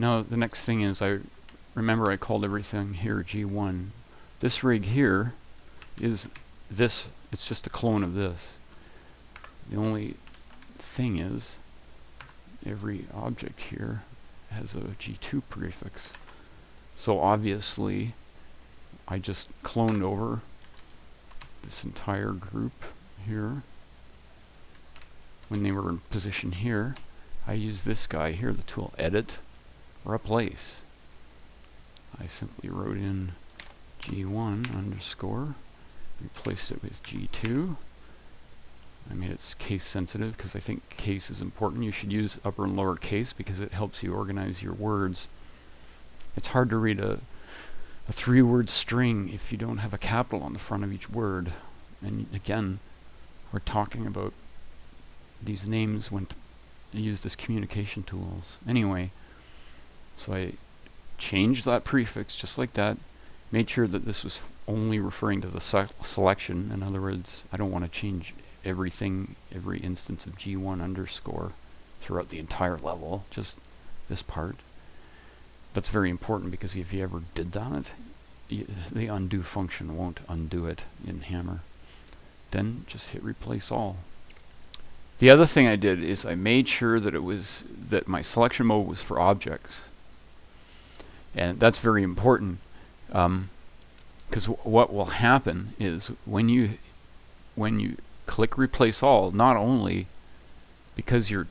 Now the next thing is, I called everything here G1. This rig here is this, it's just a clone of this. The only thing is, every object here has a G2 prefix. So obviously, I just cloned over this entire group here. When they were in position here, I used this guy here, the tool Edit, Replace. I simply wrote in G1 underscore, replaced it with G2. I made it case sensitive because I think case is important. You should use upper and lower case because it helps you organize your words. It's hard to read a 3-word string if you don't have a capital on the front of each word. And again, we're talking about these names when used as communication tools. Anyway, so I changed that prefix just like that, made sure that this was only referring to the selection. In other words, I don't want to change everything, every instance of G1 underscore throughout the entire level, just this part. That's very important because if you ever did that, the undo function won't undo it in Hammer. Then just hit replace all. The other thing I did is I made sure that my selection mode was for objects. And that's very important, because what will happen is when you click replace all, not only because you're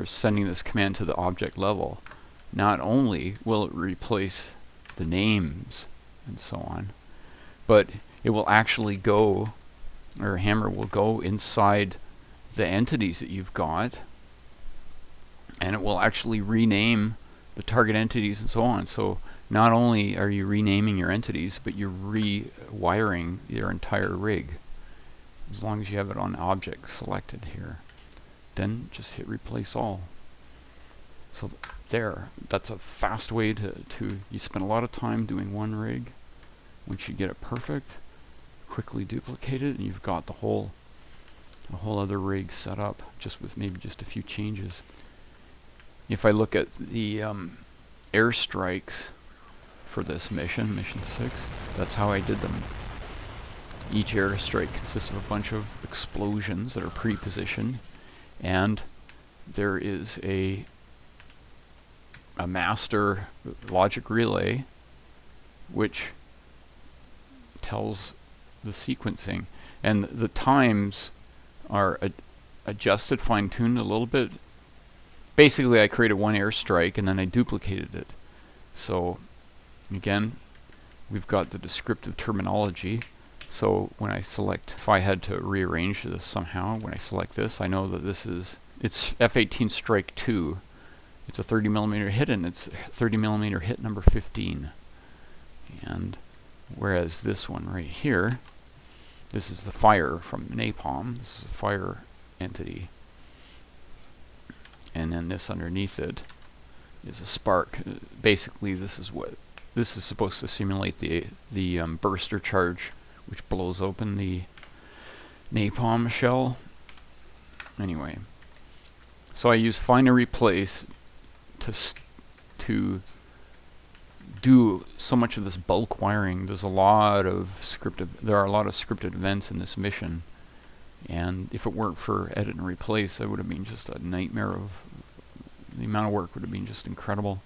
sending this command to the object level, not only will it replace the names and so on, but it will actually go, or Hammer will go inside the entities that you've got, and it will actually rename the target entities and so on. So not only are you renaming your entities, but you're rewiring your entire rig, as long as you have it on object selected here. Then just hit replace all. So there, that's a fast way to you spend a lot of time doing one rig. Once you get it perfect, quickly duplicate it, and you've got the whole other rig set up, just with maybe just a few changes. If I look at the airstrikes for this mission 6, that's how I did them. Each airstrike consists of a bunch of explosions that are pre-positioned, and there is a master logic relay which tells the sequencing, and the times are adjusted, fine-tuned a little bit. Basically, I created one airstrike and then I duplicated it. So again, we've got the descriptive terminology. So when I select, if I had to rearrange this somehow, when I select this, I know that it's F-18 strike 2. It's a 30mm hit, and it's 30mm hit number 15. And whereas this one right here, this is the fire from Napalm. This is a fire entity. And then this underneath it is a spark. Basically, this is supposed to simulate the burster charge, which blows open the napalm shell. Anyway, so I use find and replace to do so much of this bulk wiring. There are a lot of scripted events in this mission, and if it weren't for edit and replace, it would have been just a nightmare. The amount of work would have been just incredible.